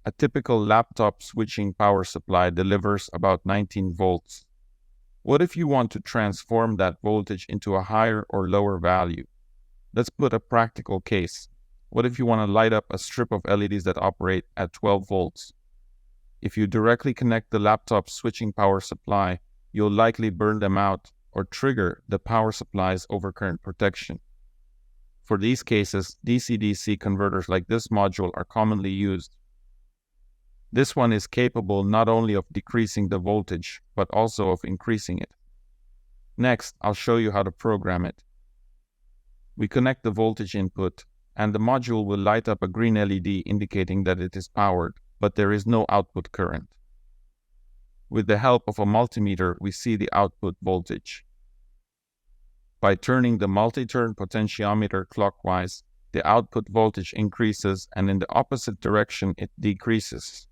A typical laptop switching power supply delivers about 19 volts. What if you want to transform that voltage into a higher or lower value? Let's put a practical case. What if you want to light up a strip of LEDs that operate at 12 volts? If you directly connect the laptop switching power supply, you'll likely burn them out or trigger the power supply's overcurrent protection. For these cases, DC-DC converters like this module are commonly used. This one is capable not only of decreasing the voltage, but also of increasing it. Next, I'll show you how to program it. We connect the voltage input, and the module will light up a green LED indicating that it is powered, but there is no output current. With the help of a multimeter, we see the output voltage. By turning the multi-turn potentiometer clockwise, the output voltage increases, and in the opposite direction it decreases.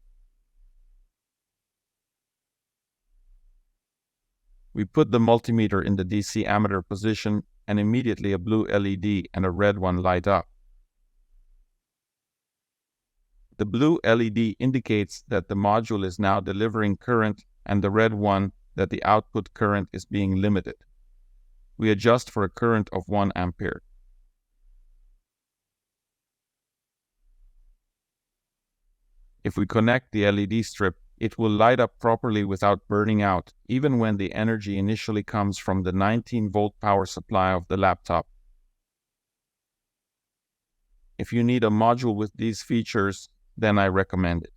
We put the multimeter in the DC ammeter position, and immediately a blue LED and a red one light up. The blue LED indicates that the module is now delivering current, and the red one that the output current is being limited. We adjust for a current of 1 ampere. If we connect the LED strip, it will light up properly without burning out, even when the energy initially comes from the 19-volt power supply of the laptop. If you need a module with these features, then I recommend it.